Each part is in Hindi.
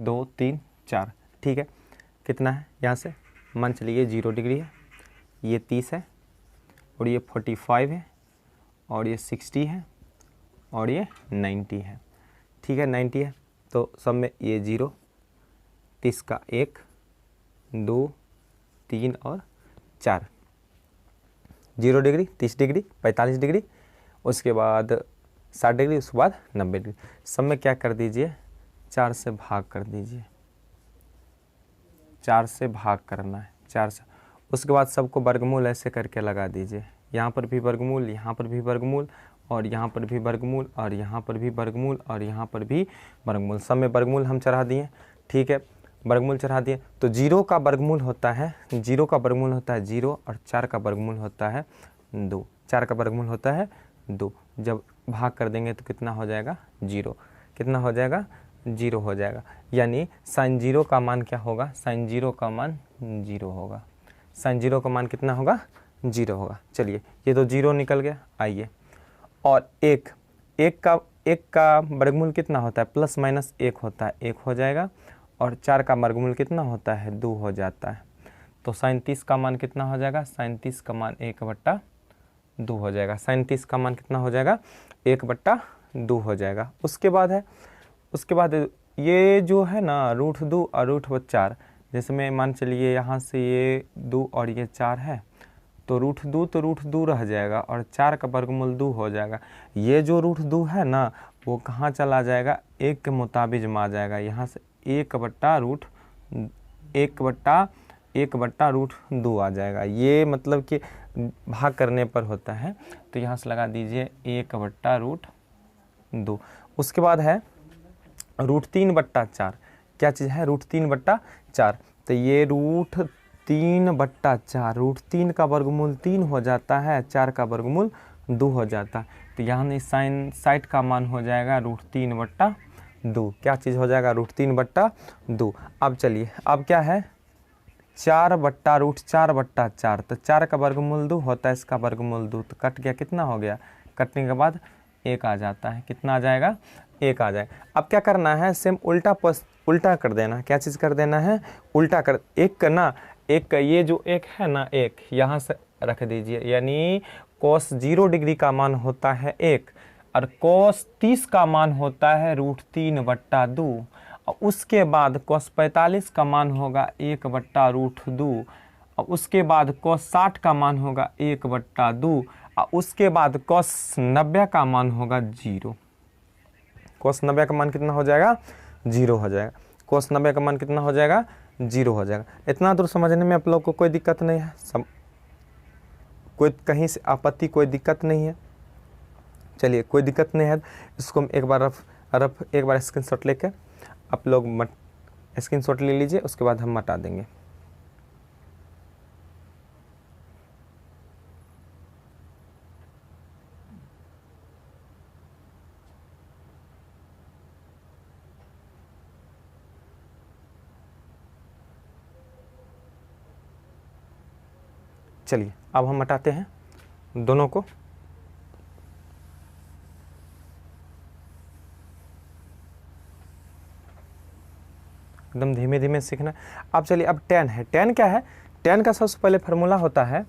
2 3 4, ठीक है। कितना है यहाँ से मान चलिए 0 डिग्री है, ये 30 है और ये 45 है और ये 60 है और ये 90 है, ठीक है 90 है। तो सब में ये 0, 30 का 1 2 3 और 4, 0 डिग्री, 30 डिग्री, 45 डिग्री, उसके बाद 60 डिग्री, उसके बाद 90 डिग्री। सब में क्या कर दीजिए 4 से भाग कर दीजिए, 4 से भाग करना है 4 से। उसके बाद सबको वर्गमूल ऐसे करके लगा दीजिए, यहाँ पर भी वर्गमूल, यहाँ पर भी वर्गमूल और यहाँ पर भी वर्गमूल और यहाँ पर भी वर्गमूल और यहाँ पर भी वर्गमूल। सब में वर्गमूल हम चढ़ा दिए, ठीक है, वर्गमूल चढ़ा दिए। तो 0 का वर्गमूल होता है 0 का वर्गमूल होता है 0 और 4 का वर्गमूल होता है 2, 4 का वर्गमूल होता है 2। जब भाग कर देंगे तो कितना हो जाएगा 0, कितना हो जाएगा 0 हो जाएगा। यानी साइन 0 का मान क्या होगा, साइन 0 का मान 0 होगा, साइन 0 का मान कितना होगा 0 होगा। चलिए ये तो 0 निकल गया। आइए और एक का वर्गमूल कितना होता है, प्लस माइनस 1 होता है, 1 हो जाएगा। और 4 का वर्गमूल कितना होता है 2 हो जाता है। तो साइन 30 का मान कितना हो जाएगा, साइन 30 का मान 1/2 हो जाएगा। साइन 30 का मान कितना हो जाएगा 1/2 हो जाएगा। उसके बाद ये जो है ना √2 और √4, जैसे मैं मान चलिए यहाँ से ये 2 और ये 4 है, तो √2 तो √2 रह जाएगा और 4 का वर्गमूल 2 हो जाएगा। ये जो √2 है ना वो कहाँ चला जाएगा, 1 के मुताबिक में आ जाएगा। यहाँ से 1/√2 आ जाएगा। ये मतलब कि भाग करने पर होता है। तो यहाँ से लगा दीजिए 1/√2। उसके बाद है √3/4। क्या चीज़ है √3/4। तो ये √3/4, √3 का वर्गमूल 3 हो जाता है, 4 का वर्गमूल 2 हो जाता है। तो यहाँ साइन 60 का मान हो जाएगा √3/2। क्या चीज़ हो जाएगा √3/2। अब चलिए अब क्या है 4/√4/4। तो 4 का वर्गमूल 2 होता है, इसका वर्गमूल 2, तो कट गया, कितना हो गया, कटने के बाद 1 आ जाता है। कितना आ जाएगा 1 आ जाएगा। अब क्या करना है सेम उल्टा कर देना। क्या चीज़ कर देना है, उल्टा कर, एक करना, एक ये जो एक है ना, एक यहाँ से रख दीजिए। यानी cos 0 डिग्री का मान होता है 1 और cos 30 का मान होता है √3/2 और उसके बाद cos 45 का मान होगा 1/√2 और उसके बाद cos 60 का मान होगा 1/2 और उसके बाद cos 90 का मान होगा 0। cos 90 का मान कितना हो जाएगा 0 हो जाएगा। cos 90 का मान कितना हो जाएगा 0 हो जाएगा। इतना दूर समझने में आप लोग को कोई दिक्कत नहीं है, कोई कहीं से आपत्ति, कोई दिक्कत नहीं है। चलिए कोई दिक्कत नहीं है। इसको एक बार स्क्रीनशॉट लेके आप लोग स्क्रीनशॉट ले लीजिए, उसके बाद हम मिटा देंगे। चलिए अब हम हटाते हैं दोनों को। एकदम धीमे धीमे सीखना। अब चलिए अब tan है। tan क्या है, tan का सबसे पहले फार्मूला होता है,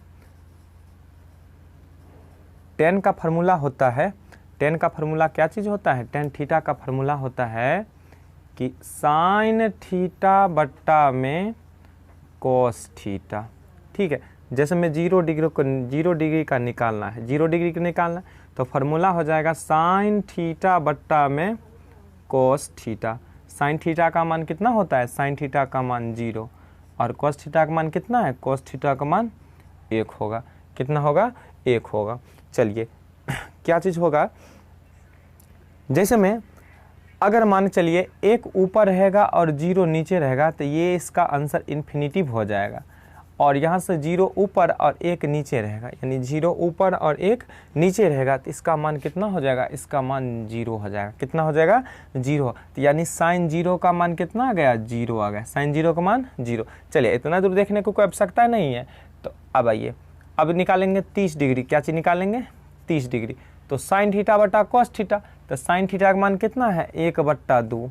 tan का फार्मूला होता है, tan का फार्मूला क्या चीज़ होता है, tan थीटा का फार्मूला होता है कि sin थीटा बट्टा में cos थीटा। ठीक है, जैसे मैं 0 डिग्री का निकालना है, 0 डिग्री का निकालना है तो फार्मूला हो जाएगा sin थीटा बट्टा में cos थीटा। sin थीटा का मान कितना होता है, sin थीटा का मान 0 और cos थीटा का मान कितना है, cos थीटा का मान 1 होगा। कितना होगा 1 होगा। चलिए क्या चीज़ होगा, जैसे में अगर मान चलिए 1 ऊपर रहेगा और 0 नीचे रहेगा तो ये इसका आंसर इन्फिनिटिव हो जाएगा। और यहाँ से 0 ऊपर और 1 नीचे रहेगा, यानी 0 ऊपर और 1 नीचे रहेगा तो इसका मान कितना हो जाएगा, इसका मान 0 हो जाएगा। कितना हो जाएगा 0। तो यानी sin 0 का मान कितना आ गया 0 आ गया, sin 0 का मान 0। चलिए इतना दूर देखने को कोई आवश्यकता नहीं है। तो अब आइए अब निकालेंगे 30 डिग्री। क्या चीज़ निकालेंगे 30 डिग्री। तो sin थीटा बटा cos थीटा, तो sin थीटा का मान कितना है 1/2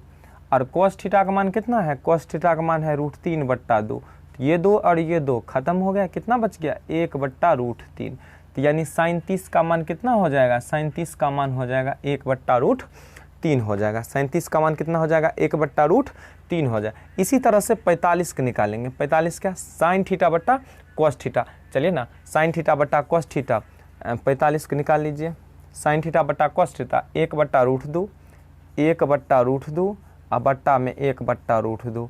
और cos थीटा का मान कितना है, cos थीटा का मान है √3/2। ये 2 और ये 2 खत्म हो गया, कितना बच गया 1/√3। तो यानी sin 30 का मान कितना हो जाएगा, sin 30 का मान हो जाएगा 1/√3 हो जाएगा। sin 30 का मान कितना हो जाएगा 1/√3 हो जाएगा। इसी तरह से 45 के निकालेंगे। 45 क्या, sin थीटा बट्टा cos थीटा। चलिए ना, sin थीटा बट्टा cos थीटा 45 को निकाल लीजिए। sin थीटा बट्टा cos थीटा 1/√2, 1/√2 और बट्टा में 1/√2।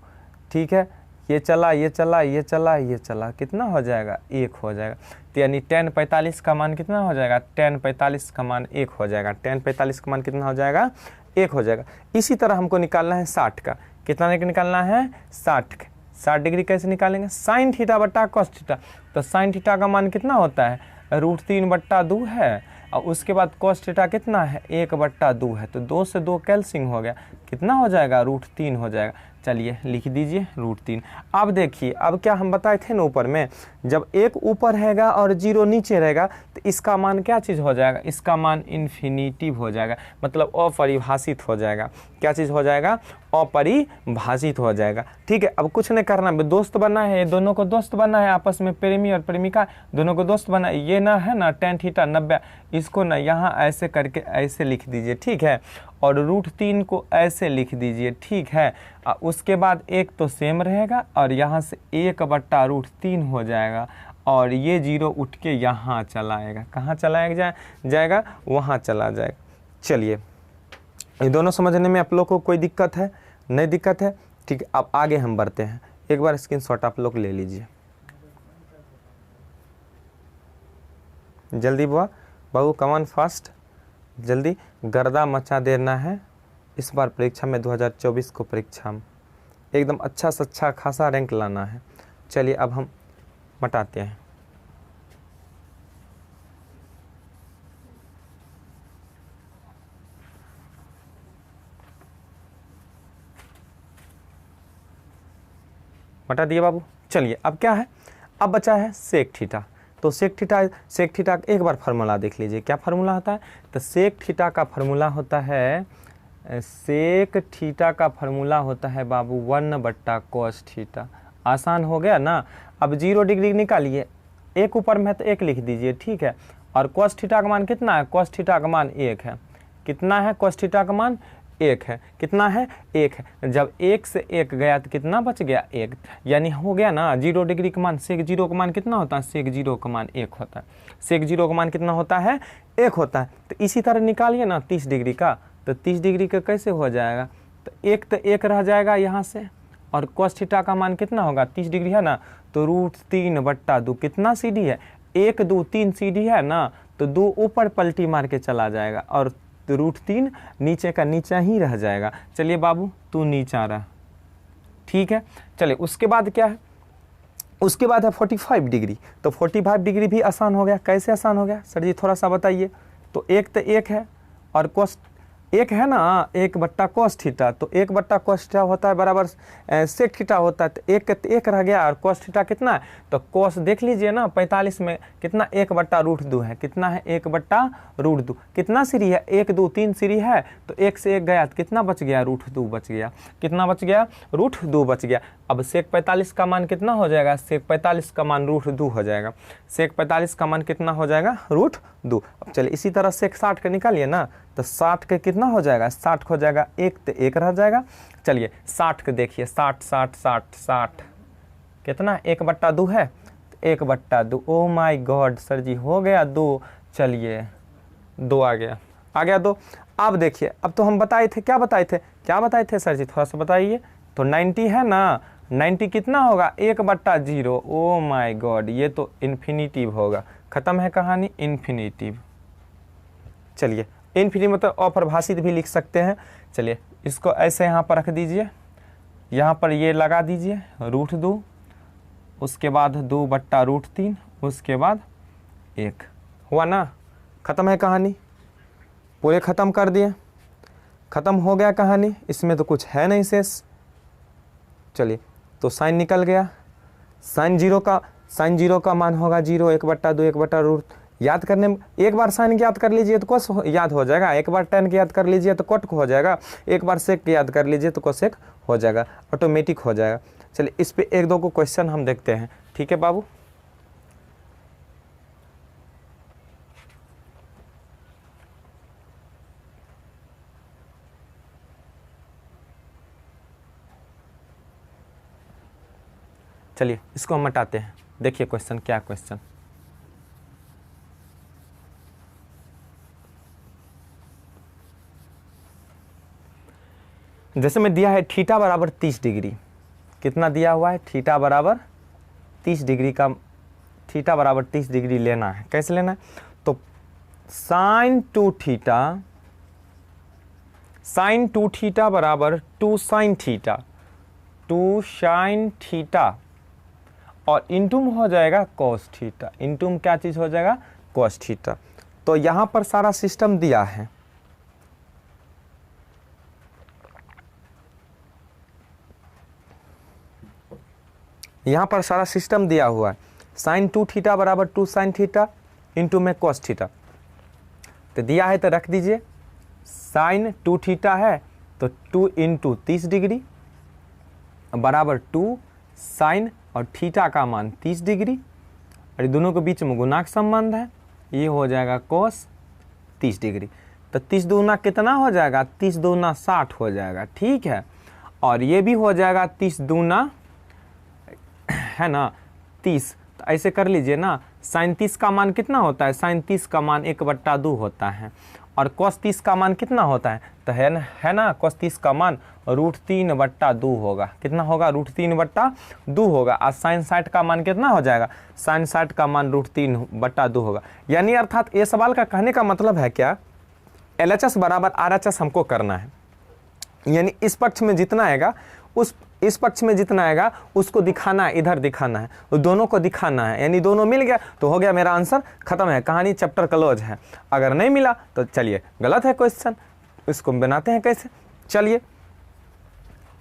ठीक है, ये चला ये चला ये चला ये चला, कितना हो जाएगा 1 हो जाएगा। तो यानी tan 45 का मान कितना हो जाएगा, tan 45 का मान 1 हो जाएगा। tan 45 का मान कितना हो जाएगा, 1 हो जाएगा। इसी तरह हमको निकालना है 60 का। कितना निकालना है, 60 डिग्री कैसे निकालेंगे, sin थीटा बट्टा cos थीटा। तो sin थीटा का मान कितना होता है, √3/2 है और उसके बाद cos थीटा कितना है 1/2 है। तो 2 से 2 कैंसिल हो गया, कितना हो जाएगा √3 हो जाएगा। चलिए लिख दीजिए √3। अब देखिए, अब क्या हम बताए थे ना ऊपर में, जब एक ऊपर रहेगा और 0 नीचे रहेगा तो इसका मान क्या चीज़ हो जाएगा, इसका मान इन्फिनिटिव हो जाएगा, मतलब अपरिभाषित हो जाएगा। क्या चीज़ हो जाएगा, अपरिभाषित हो जाएगा। ठीक है, अब कुछ नहीं करना, दोस्त बनना है, दोनों को दोस्त बनना है, आपस में प्रेमी और प्रेमिका दोनों को दोस्त बनना है। ये ना है ना tan थीटा 90, इसको ना यहाँ ऐसे करके ऐसे लिख दीजिए। ठीक है, और √3 को ऐसे लिख दीजिए। ठीक है, उसके बाद एक तो सेम रहेगा और यहाँ से 1/√3 हो जाएगा और ये 0 उठ के यहाँ चला आएगा। कहाँ चला जाएगा, वहाँ चला जाएगा। चलिए, ये दोनों समझने में आप लोग को कोई दिक्कत है, नहीं दिक्कत है। ठीक है, अब आगे हम बढ़ते हैं। एक बार स्क्रीनशॉट आप लोग ले लीजिए जल्दी। बाबू कमान फास्ट, जल्दी गर्दा मचा देना है इस बार परीक्षा में। 2024 को परीक्षा में एकदम अच्छा से अच्छा खासा रैंक लाना है। चलिए अब हम मटाते हैं। मटा दिए बाबू। चलिए अब क्या है, अब बचा है सेक थीटा। तो सेक थीटा एक बार फार्मूला देख लीजिए, क्या फार्मूला होता है। तो सेक थीटा का फार्मूला होता है, सेक थीटा का फार्मूला होता है बाबू 1/cos थीटा। आसान हो गया ना। अब 0 डिग्री निकालिए, एक ऊपर में है तो 1 लिख दीजिए। ठीक है, और cos थीटा का मान कितना है, cos थीटा का मान 1 है। कितना है, cos थीटा का मान 1 है। कितना है, 1 है। जब 1 से 1 गया तो कितना बच गया, 1। यानी हो गया ना 0 डिग्री का मान, सेक 0 का मान कितना होता है, सेक 0 का मान 1 होता है। सेक 0 का मान कितना होता है, 1 होता है। तो इसी तरह निकालिए ना 30 डिग्री का। तो 30 डिग्री का कैसे हो जाएगा, तो 1 रह जाएगा यहाँ से, और cos थीटा का मान कितना होगा, 30 डिग्री है ना, तो √3/2। कितना सीढ़ी है, 1 2 3 सीढ़ी है ना, तो 2 ऊपर पलटी मार के चला जाएगा और √3 नीचे का नीचा ही रह जाएगा। चलिए बाबू तू नीचा रहा। ठीक है, चलिए उसके बाद क्या है, उसके बाद है 45 डिग्री। तो 45 डिग्री भी आसान हो गया। कैसे आसान हो गया सर जी, थोड़ा सा बताइए। तो 1 तो 1 है और cos 1 है ना, 1/cos थीटा। तो 1/cos थीटा होता है बराबर सेक थीटा होता है। तो 1 रह गया और cos थीटा कितना है, तो cos देख लीजिए ना 45 में कितना 1/√2 है। कितना है 1/√2। कितना सीढ़ी है, 1 2 3 सीढ़ी है। तो 1 से 1 गया तो कितना बच गया, √2 बच गया। कितना बच गया, √2 बच गया। अब सेक 45 का मान कितना हो जाएगा, सेक 45 का मान √2 हो जाएगा। सेक 45 का मान कितना हो जाएगा, √2। अब चलिए इसी तरह सेक 60 का निकालिए ना। तो 60 का कितना हो जाएगा, 60 हो जाएगा 1 तो 1 रह जाएगा। चलिए 60 का देखिए, 60 कितना 1/2 है, 1/2। ओ माय गॉड सर जी हो गया 2। चलिए 2 आ गया 2। अब देखिए, अब तो हम बताए थे, क्या बताए थे सर जी, थोड़ा सा बताइए। तो 90 है ना, 90 कितना होगा, 1/0। ओ माय गॉड, ये तो इन्फिनिटिव होगा। खत्म है कहानी, इन्फिनिटिव। चलिए इन्फिनिटिव मतलब अपरिभाषित भी लिख सकते हैं। चलिए इसको ऐसे यहाँ पर रख दीजिए, यहाँ पर ये लगा दीजिए √2, उसके बाद 2/√3, उसके बाद 1। हुआ ना, ख़त्म है कहानी, पूरे ख़त्म कर दिए, ख़त्म हो गया कहानी। इसमें तो कुछ है नहीं शेष। चलिए तो साइन निकल गया। साइन जीरो का मान होगा 0, 1/2, याद करने में एक बार साइन याद कर लीजिए तो कोस याद हो जाएगा, एक बार टेन याद कर लीजिए तो कोट हो जाएगा, एक बार सेक याद कर लीजिए तो कोसेक हो जाएगा, ऑटोमेटिक हो जाएगा। चलिए इस पे एक दो को क्वेश्चन हम देखते हैं, ठीक है बाबू। चलिए इसको हम हटाते हैं, देखिए क्वेश्चन क्या क्वेश्चन। जैसे में दिया है थीटा बराबर 30 डिग्री, कितना दिया हुआ है, थीटा बराबर 30 डिग्री का, थीटा बराबर 30 डिग्री लेना है। कैसे लेना है, तो साइन 2 थीटा, साइन 2 थीटा बराबर 2 साइन थीटा, 2 साइन थीटा और इंटूम हो जाएगा कॉस थीटा, इंटूम क्या चीज़ हो जाएगा, कॉस थीटा। तो यहाँ पर सारा सिस्टम दिया है, यहाँ पर सारा सिस्टम दिया हुआ है। साइन 2 थीटा बराबर 2 साइन थीटा इंटू में कॉस थीटा, तो दिया है तो रख दीजिए। साइन 2 थीटा है तो 2 इंटू 30 डिग्री बराबर 2 साइन और थीटा का मान 30 डिग्री, और दोनों के बीच में गुणांक संबंध है, ये हो जाएगा कॉस 30 डिग्री। तो 30 दूना कितना हो जाएगा, 30 दूना 60 हो जाएगा, ठीक है। और ये भी हो जाएगा 30 दूना है ना 30, तो ऐसे कर लीजिए ना। साइन 30 का मान कितना होता है, साइन 30 का मान 1/2 होता है, और कॉस 30 का मान कितना होता है, तो है ना कॉस 30 का मान √3/2 होगा। कितना होगा, √3/2 होगा। और साइन 60 का मान कितना हो जाएगा, साइन 60 का मान √3/2 होगा। यानी अर्थात ये सवाल का कहने का मतलब है क्या, LHS बराबर RHS हमको करना है, यानी इस पक्ष में जितना आएगा इस पक्ष में जितना आएगा उसको दिखाना है, इधर दिखाना है, तो दोनों को दिखाना है। यानी दोनों मिल गया तो हो गया मेरा आंसर, खत्म है, कहानी चैप्टर क्लोज है। अगर नहीं मिला तो चलिए गलत है क्वेश्चन, इसको बनाते हैं कैसे। चलिए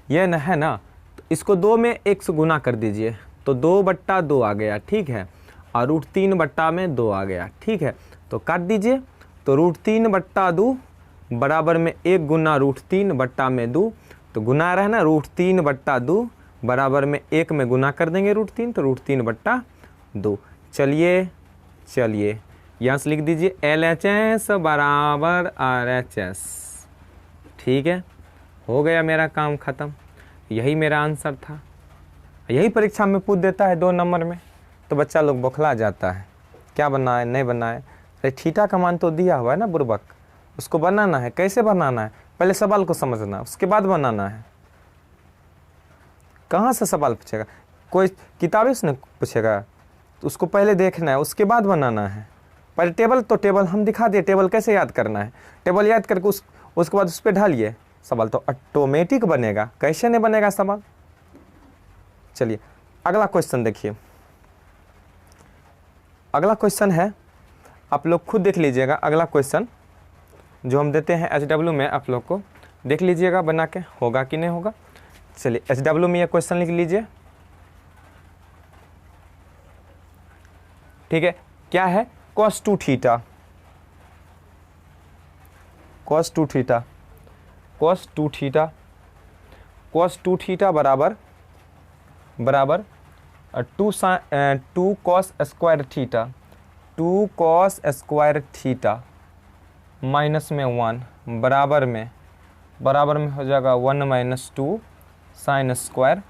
ये न है ना, तो इसको 2 में 1 से गुना कर दीजिए तो 2/2 आ गया, ठीक है, और √3/2 आ गया, ठीक है। तो काट दीजिए, तो √3/2 बराबर में 1 गुना √3/2, तो गुना रहे ना, √3/2 बराबर में 1 में गुना कर देंगे √3, तो √3/2। चलिए यहाँ से लिख दीजिए LHS बराबर RHS, ठीक है, हो गया मेरा काम ख़त्म। यही मेरा आंसर था, यही परीक्षा में पूछ देता है 2 नंबर में, तो बच्चा लोग बौखला जाता है, क्या बनाए नहीं बनाए। अरे थीटा का मान तो दिया हुआ है ना बुर्बक, उसको बनाना है। कैसे बनाना है, पहले सवाल को समझना, उसके बाद बनाना है। कहाँ से सवाल पूछेगा, कोई किताबें से पूछेगा, तो उसको पहले देखना है, उसके बाद बनाना है। पहले टेबल हम दिखा दिए, टेबल कैसे याद करना है, टेबल याद करके उसके बाद उस पर ढालिए, सवाल तो ऑटोमेटिक बनेगा। कैसे नहीं बनेगा सवाल। चलिए अगला क्वेश्चन देखिए, अगला क्वेश्चन है, आप लोग खुद देख लीजिएगा। अगला क्वेश्चन जो हम देते हैं HW में, आप लोग को देख लीजिएगा बना के, होगा कि नहीं होगा। चलिए HW में ये क्वेश्चन लिख लीजिए, ठीक है। क्या है, cos 2 theta, cos 2 theta, cos 2 theta, cos 2 theta बराबर 2 cos square theta, 2 cos square theta minus में 1 बराबर में हो जाएगा 1 - 2 साइन स्क्वायर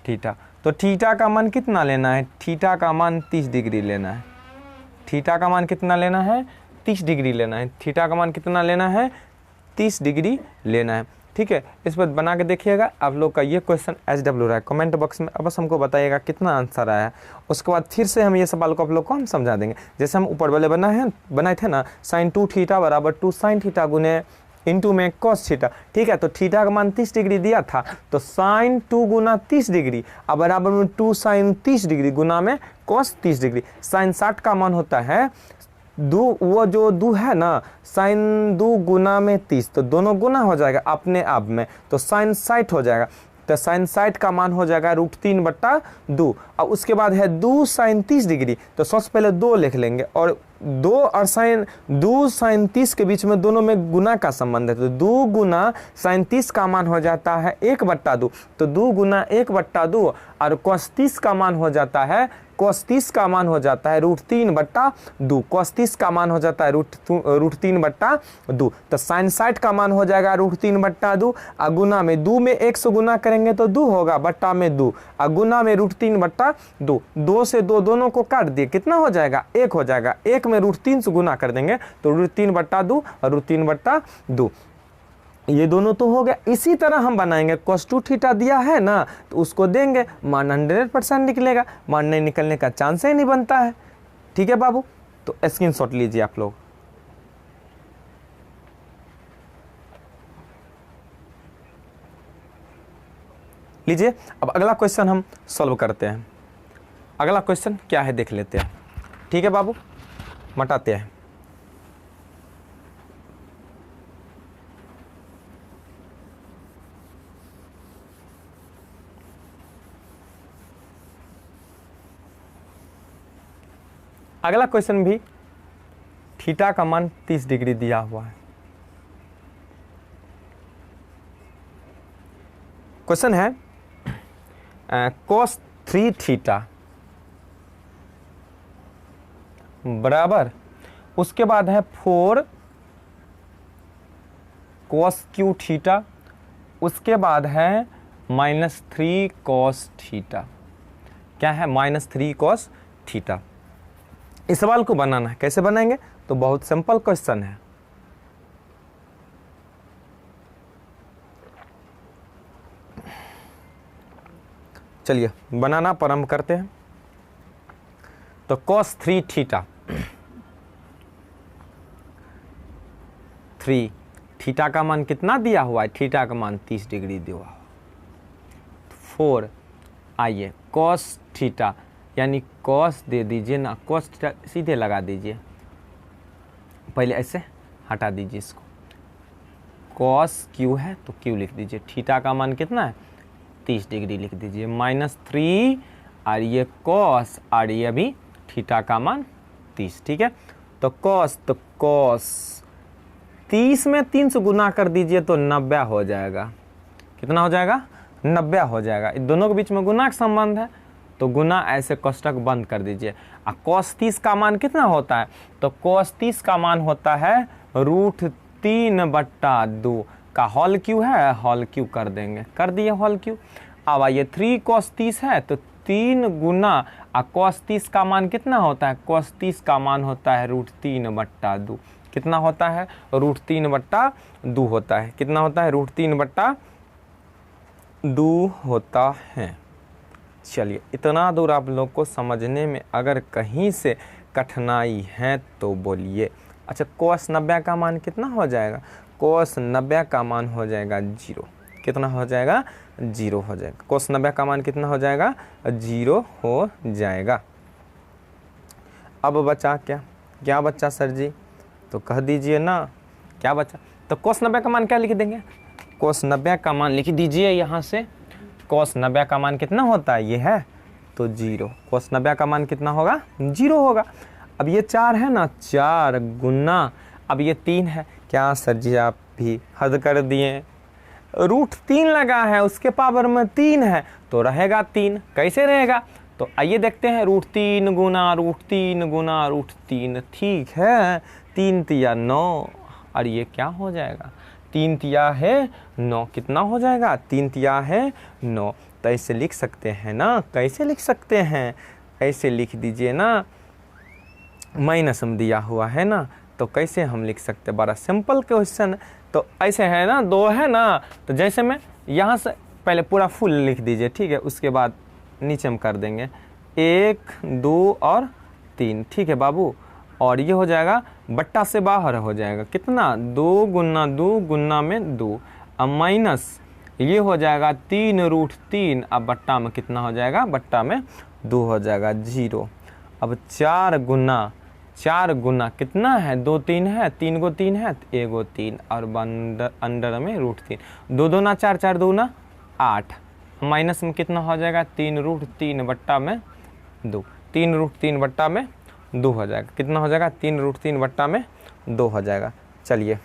थीटा। तो थीटा का मान कितना लेना है, थीटा का मान 30 डिग्री लेना है। थीटा का मान कितना लेना है, 30 डिग्री लेना है। थीटा का मान कितना लेना है, 30 डिग्री लेना है, ठीक है। इस पर बना के देखिएगा। आप लोग का ये क्वेश्चन HW रहा है, कमेंट बॉक्स में बस हमको बताइएगा कितना आंसर आया है। उसके बाद फिर से हम ये सवाल को आप लोग को हम समझा देंगे। जैसे हम ऊपर वाले बनाए थे ना, साइन 2 थीटा बराबर 2 साइन थीटा गुने इंटू में cos थीटा, ठीक है। तो थीटा का मान 30 डिग्री दिया था, तो साइन 2 गुना 30 डिग्री अब बराबर में 2 साइन 30 डिग्री गुना में cos 30 डिग्री। साइन 60 का मान होता है वो जो 2 है ना, साइन 2 गुना में 30, तो दोनों गुना हो जाएगा अपने आप में, तो साइन 60 हो जाएगा। तो साइन 60 का मान हो जाएगा √3/2। अब उसके बाद है 2 साइन 30 डिग्री, तो सबसे पहले 2 लिख लेंगे और 2 और साइन 2 sin 30 के बीच में दोनों में गुना का संबंध है, तो 2 गुना sin 30 का मान हो जाता है 1/2, तो 2 गुना 1/2 और cos 30 का मान हो जाता है cos 30 का मान हो जाता है √3/2, cos 30 का मान हो जाता है √3/2, तो sin 60 का मान हो जाएगा √3/2 और गुना में 2 में 1 से गुना करेंगे तो 2 होगा, बट्टा में 2 और गुना में √3/2, 2 से 2 दोनों को काट दिए, कितना हो जाएगा 1 हो जाएगा, 1 में √3 से गुना कर देंगे तो √3/2 और √3/2, ये दोनों तो हो गया। इसी तरह हम बनाएंगे cos 2 थीटा दिया है ना, तो उसको देंगे, मान 100% निकलेगा, मान नहीं निकलने का चांस ही नहीं बनता है। ठीक है बाबू, तो स्क्रीनशॉट लीजिए आप लोग। लीजिए, अब अगला क्वेश्चन हम सॉल्व करते हैं। अगला क्वेश्चन क्या है देख लेते हैं। ठीक है बाबू, मटाते हैं। अगला क्वेश्चन भी थीटा का मान 30 डिग्री दिया हुआ है। क्वेश्चन है cos 3 थीटा बराबर, उसके बाद है 4 cos q थीटा, उसके बाद है -3 cos थीटा। क्या है? -3 cos थीटा। इस सवाल को बनाना है, कैसे बनाएंगे? तो बहुत सिंपल क्वेश्चन है। चलिए बनाना प्रारंभ करते हैं। तो cos 3 थीटा, 3 थीटा का मान कितना दिया हुआ है? थीटा का मान 30 डिग्री दिया हुआ। 4 आइए cos थीटा, यानी cos दे दीजिए ना, cos थीटा सीधे लगा दीजिए, पहले ऐसे हटा दीजिए इसको। cos q है तो q लिख दीजिए, थीटा का मान कितना है? 30 डिग्री लिख दीजिए, -3 और ये cos और ये भी थीटा का मान 30। ठीक है, तो cos 30 में 3 से गुना कर दीजिए तो 90 हो जाएगा। कितना हो जाएगा? 90 हो जाएगा। इन दोनों के बीच में गुना का संबंध है, तो गुना ऐसे कोष्टक बंद कर दीजिए। और cos 30 का मान कितना होता है? तो cos 30 का मान होता है √3/2 का होल क्यू है, होल क्यू कर देंगे, कर दिए होल क्यू। अब आइए 3 cos 30 है तो 3 गुना, और cos 30 का मान कितना होता है? cos 30 का मान होता है √3/2। कितना होता है? √3/2 होता है। कितना होता है? √3/2 होता है। चलिए, इतना दूर आप लोग को समझने में अगर कहीं से कठिनाई है तो बोलिए। अच्छा, cos 90 का मान कितना हो जाएगा? cos 90 का मान हो जाएगा 0। कितना हो जाएगा? 0 हो जाएगा। cos 90 का मान कितना हो जाएगा? 0 हो जाएगा। अब बचा क्या बच्चा सर जी? तो कह दीजिए ना, क्या बचा? तो cos 90 का मान क्या लिख देंगे? cos 90 का मान लिख दीजिए यहाँ से। cos 90 का मान कितना होता है? ये है तो 0। cos 90 का मान कितना होगा? 0 होगा। अब ये 4 है ना, 4 गुना, अब ये 3 है। क्या सर जी आप भी हद कर दिए? √3 लगा है, उसके पावर में 3 है तो रहेगा 3। कैसे रहेगा? तो आइए देखते हैं। √3 गुना √3 गुना √3, ठीक है, 3 तिया 9, और ये क्या हो जाएगा? 3 तिया है 9, कितना हो जाएगा? 3 तिया है 9। तो ऐसे लिख सकते हैं ना, कैसे लिख सकते हैं? ऐसे लिख दीजिए ना, माइनस में दिया हुआ है ना, तो कैसे हम लिख सकते हैं? बड़ा सिंपल क्वेश्चन। तो ऐसे है ना, 2 है ना, तो जैसे मैं यहाँ से पहले पूरा फुल लिख दीजिए, ठीक है, उसके बाद नीचे हम कर देंगे 1 2 और 3, ठीक है बाबू। और ये हो जाएगा बट्टा से बाहर हो जाएगा, कितना? 2 गुना 2 गुना में 2, अब माइनस ये हो जाएगा 3 √3, अब बट्टा में कितना हो जाएगा? बट्टा में 2 हो जाएगा, 0। अब 4 गुना कितना है? 2 3 है, 3 गो 3 है, 1 गो 3, और अंडर में √3, 2 2 ना 4 4 2 ना 8, माइनस में कितना हो जाएगा? 3 √3 बट्टा में 2, 3 √3 बट्टा में 2 हो जाएगा। कितना हो जाएगा? 3√3 बट्टा में 2 हो जाएगा। चलिए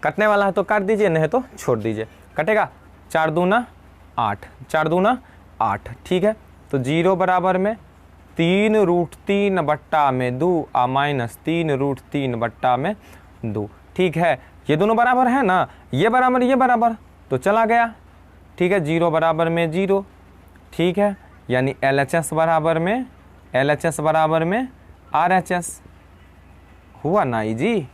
कटने वाला है तो काट दीजिए, नहीं तो छोड़ दीजिए। कटेगा 4 दूना 8, 4 दूना 8, ठीक है। तो 0 बराबर में 3√3 बट्टा में 2 माइनस 3√3 बट्टा में 2, ठीक है। ये दोनों बराबर है ना, ये बराबर तो चला गया, ठीक है। 0 बराबर में 0, ठीक है। यानी LHS बराबर में RHS हुआ ना जी।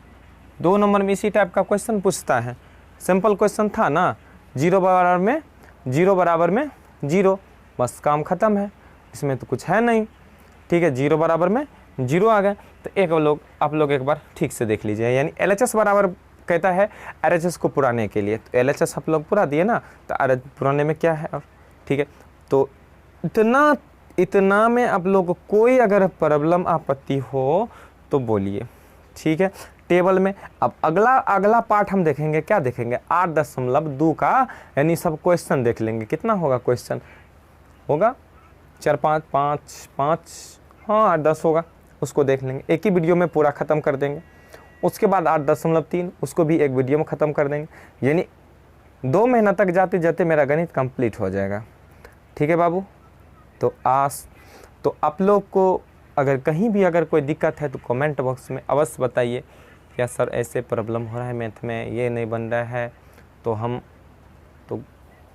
2 नंबर में इसी टाइप का क्वेश्चन पूछता है, सिंपल क्वेश्चन था ना। 0 बराबर में 0, बस काम ख़त्म है, इसमें तो कुछ है नहीं, ठीक है। 0 बराबर में 0 आ गए। तो आप लोग एक बार ठीक से देख लीजिए। यानी LHS बराबर कहता है RHS को पुराने के लिए, तो LHS आप लोग पुरा दिए ना, तो RH पुराने में क्या है अब, ठीक है। तो इतना में आप लोग को कोई अगर प्रॉब्लम आपत्ति हो तो बोलिए, ठीक है। टेबल में अब अगला पार्ट हम देखेंगे, क्या देखेंगे? 8.2 का यानी सब क्वेश्चन देख लेंगे। कितना होगा क्वेश्चन? होगा 4 5 5 5, हाँ 8-10 होगा, उसको देख लेंगे। एक ही वीडियो में पूरा ख़त्म कर देंगे। उसके बाद 8.3 उसको भी एक वीडियो में ख़त्म कर देंगे। यानी 2 महीना तक जाते जाते मेरा गणित कंप्लीट हो जाएगा, ठीक है बाबू। तो आप लोग को अगर कहीं भी अगर कोई दिक्कत है तो कमेंट बॉक्स में अवश्य बताइए, क्या सर ऐसे प्रॉब्लम हो रहा है मैथ में, ये नहीं बन रहा है, तो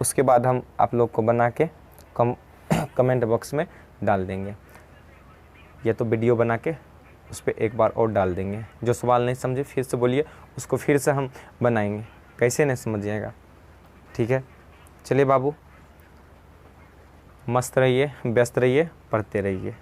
उसके बाद हम आप लोग को बना के कमेंट बॉक्स में डाल देंगे। ये तो वीडियो बना के उस पर एक बार और डाल देंगे। जो सवाल नहीं समझे फिर से बोलिए, उसको फिर से हम बनाएंगे, कैसे नहीं समझिएगा, ठीक है। चलिए बाबू, मस्त रहिए, व्यस्त रहिए, पढ़ते रहिए।